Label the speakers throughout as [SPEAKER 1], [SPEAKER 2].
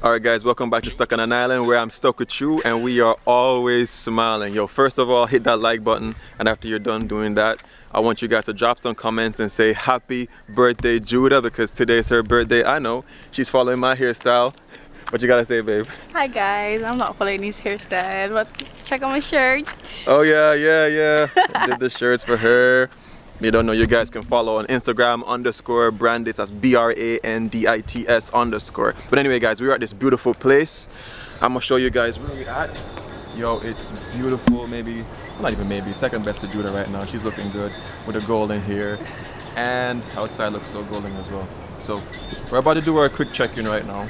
[SPEAKER 1] Alright guys, welcome back to Stuck on an Island, where I'm stuck with you and we are always smiling. Yo, first of all, hit that like button, and after you're done doing that, I want you guys to drop some comments and say happy birthday Judah, because today's her birthday. I know she's following my hairstyle. What you gotta say, babe?
[SPEAKER 2] Hi guys, I'm not following his hairstyle, but check out my shirt.
[SPEAKER 1] Oh yeah. I did the shirts for her. If you don't know, you guys can follow on Instagram _Brandits, that's BRANDITS _. But anyway guys, we're at this beautiful place. I'm gonna show you guys where we're at. Yo, it's beautiful. Maybe, not even maybe, second best to Judah right now. She's looking good with the golden hair, and outside looks so golden as well. So we're about to do our quick check-in right now.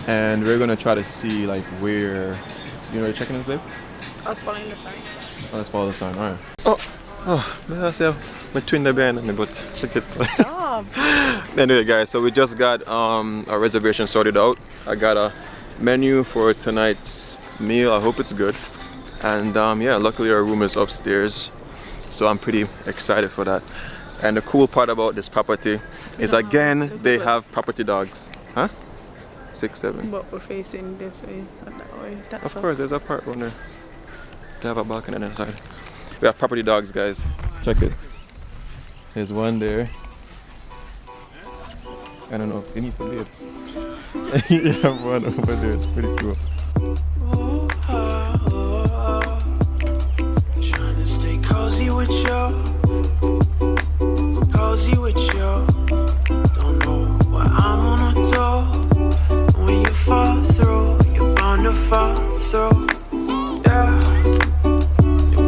[SPEAKER 1] And we're gonna try to see like where, you know, you're checking this, babe?
[SPEAKER 2] I was following the sign.
[SPEAKER 1] Oh, let's follow the sign. All right. Oh, that's my twin there behind me, but check it.
[SPEAKER 2] Stop.
[SPEAKER 1] Anyway, guys, so we just got a reservation sorted out. I got a menu for tonight's meal. I hope it's good. And yeah, luckily our room is upstairs, so I'm pretty excited for that. And the cool part about this property is, again, they have property dogs. Huh? 6, 7.
[SPEAKER 2] But we're facing this way, not that way. That's
[SPEAKER 1] of course, there's a part one there. They have a balcony on the side. We have property dogs, guys. Check it. There's one there. I don't know if it needs to live. You have one over there. It's pretty cool.
[SPEAKER 3] Trying to stay cozy with you. Cozy with you. Don't know what I'm gonna do. When you fall through, you're bound to fall through. Yeah.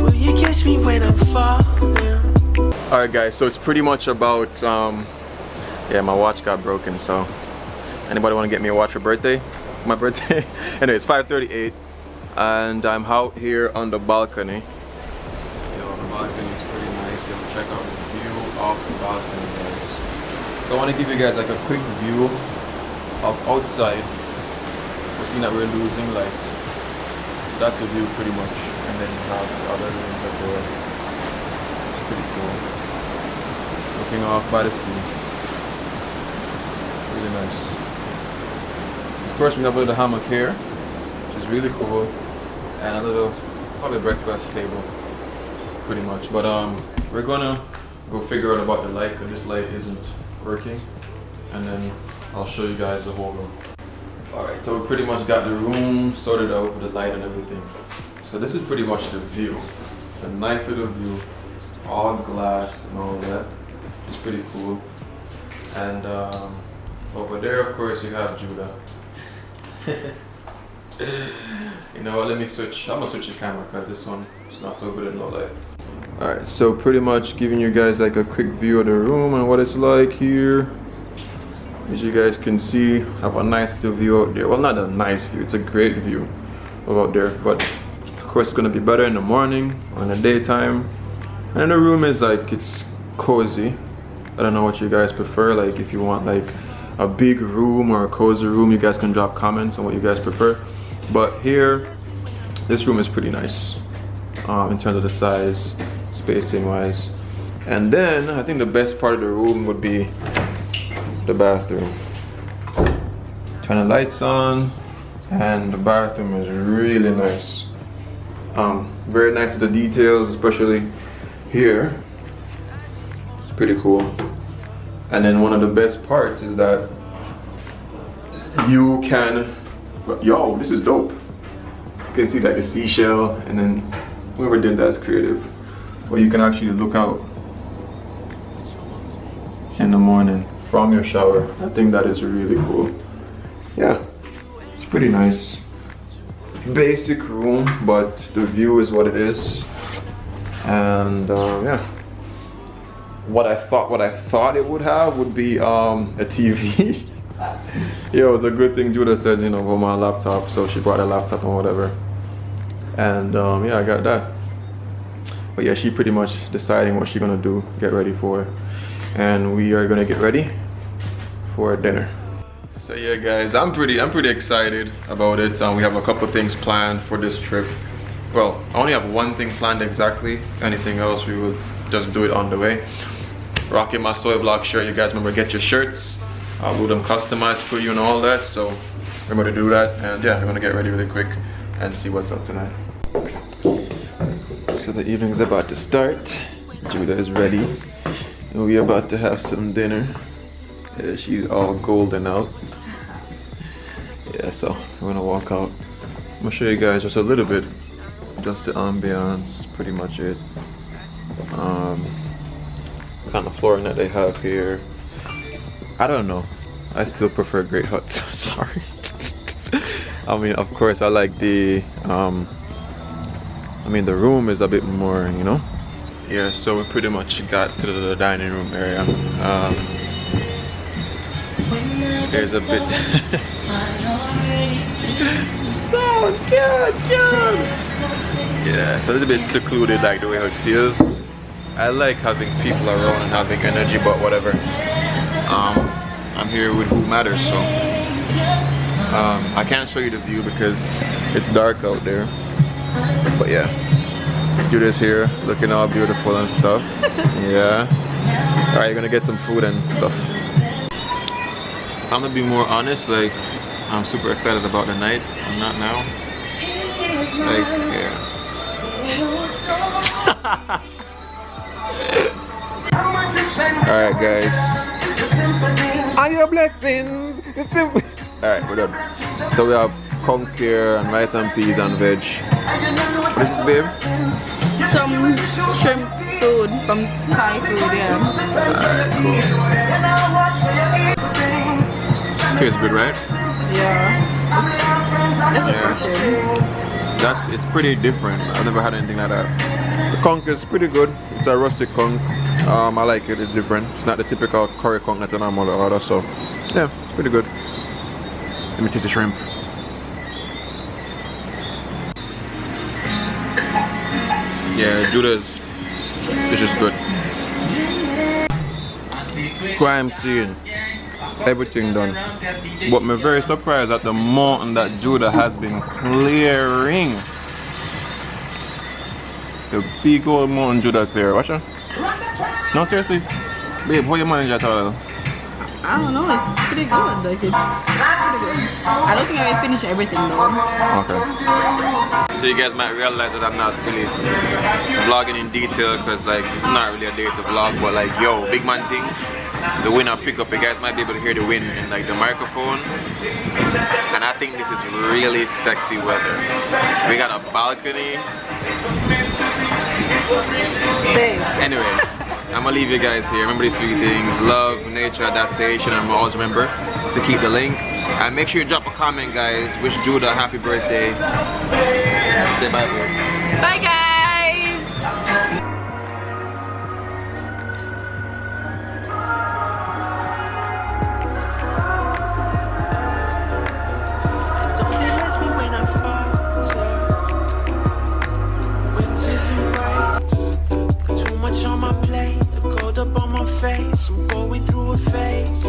[SPEAKER 3] Will you catch me when I'm falling?
[SPEAKER 1] Alright guys, so it's pretty much about yeah, my watch got broken, so anybody want to get me a watch for birthday? My birthday? Anyway, it's 5:38 and I'm out here on the balcony. Yo, the balcony is pretty nice. You have to check out the view of the balcony, guys. So I want to give you guys like a quick view of outside. We're seeing that we're losing light, so that's the view pretty much, and then you have the other rooms up there. It's pretty cool, looking off by the sea. Really nice. Of course, we have a little hammock here, which is really cool, and a little probably breakfast table, pretty much. But we're gonna go figure out about the light, because this light isn't working, and then I'll show you guys the whole room. Alright, so we pretty much got the room sorted out with the light and everything. So this is pretty much the view. It's a nice little view, all glass and all that. It's pretty cool. And over there, of course, you have Judah. You know what, let me switch. I'm gonna switch the camera because this one is not so good in low light. Alright, so pretty much giving you guys like a quick view of the room and what it's like here. As you guys can see, I have a nice little view out there. Well, not a nice view, it's a great view of out there, but of course it's gonna be better in the morning or in the daytime. And the room is like, it's cozy. I don't know what you guys prefer, like if you want like a big room or a cozy room, you guys can drop comments on what you guys prefer. But here, this room is pretty nice in terms of the size, spacing wise. And then I think the best part of the room would be the bathroom. Turn the lights on, and the bathroom is really nice. Very nice to the details, especially here. It's pretty cool. And then one of the best parts is that you can, yo, this is dope. You can see like the seashell, and then whoever did that's creative. But you can actually look out in the morning from your shower. I think that is really cool. Yeah, it's pretty nice. Basic room, but the view is what it is. And yeah, what I thought it would have would be a TV. Yeah, it was a good thing Judah said, you know, go my laptop, so she brought a laptop and whatever. And yeah, I got that. But yeah, she pretty much deciding what she's gonna do, get ready for. And we are gonna get ready for dinner. So yeah guys, I'm pretty excited about it. We have a couple things planned for this trip. well, I only have one thing planned exactly. Anything else we will just do it on the way. Rocking my Soai Vlog shirt. You guys remember, get your shirts. I'll do them customized for you and all that. So remember to do that. And yeah, we're gonna get ready really quick and see what's up tonight. So the evening's about to start. Judah is ready. And we're about to have some dinner. Yeah, she's all golden out. Yeah, so we're gonna walk out. I'm gonna show you guys just a little bit. Just the ambiance, pretty much it. Kind of flooring that they have here. I don't know. I still prefer Great Huts. I'm sorry. I mean, of course, I like the. I mean, the room is a bit more, you know. Yeah, so we pretty much got to the dining room area. There's a bit. So cute. Yeah, it's a little bit secluded, like the way it feels. I like having people around and having energy, but whatever. I'm here with who matters, so I can't show you the view because it's dark out there. But yeah, Judah's here, looking all beautiful and stuff. Yeah. All right, you're gonna get some food and stuff. I'm gonna be more honest, like I'm super excited about the night. I'm not now. Like, yeah. Alright guys, are your blessings? Alright, we're done. So we have conch here and rice and peas and veg. This is, babe?
[SPEAKER 2] Some shrimp food from Thai food, yeah.
[SPEAKER 1] Alright, cool. Tastes good, right?
[SPEAKER 2] Yeah. That's refreshing.
[SPEAKER 1] It's pretty different. I've never had anything like that. The conch is pretty good. It's a rustic conch. I like it. It's different. It's not the typical curry conch that I normally order. So yeah, it's pretty good. Let me taste the shrimp. Yeah, Judah's. This is good. Crime scene. Everything done. But I'm very surprised at the mountain that Judah has been clearing. The big old mountain Judah clear. Watch out. No, seriously. Babe, how you manage that all?
[SPEAKER 2] I don't know, it's pretty good. Like, it's pretty good. I don't think I will finish everything though.
[SPEAKER 1] Okay. So you guys might realize that I'm not really vlogging in detail because like it's not really a day to vlog, but like yo, big man thing. The wind I'll pick up, you guys might be able to hear the wind in like the microphone. And I think this is really sexy weather. We got a balcony.
[SPEAKER 2] Babe.
[SPEAKER 1] Anyway, I'm gonna leave you guys here. Remember these three things: love, nature, adaptation, and always remember to keep the link. And make sure you drop a comment, guys. Wish Judah a happy birthday. Say bye, babe.
[SPEAKER 2] Bye, guys.
[SPEAKER 3] I'm going through a phase,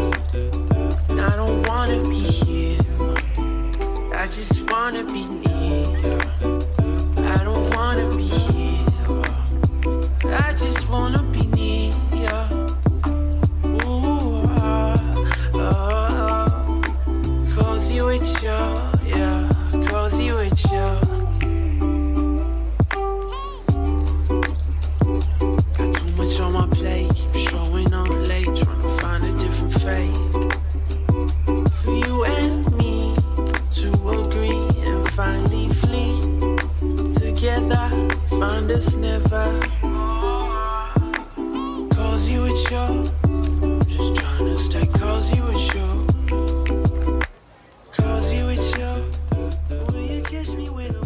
[SPEAKER 3] and I don't wanna be here. I just wanna be near you. I don't wanna be here. I just wanna be near you. Ooh, cozy with you, yeah, cozy with you. Got too much on my plate. Showing up late, trying to find a different fate for you and me to agree and finally flee together. Find us never. Cozy with you, just trying to stay cozy with you. Cozy with you, will you kiss me with a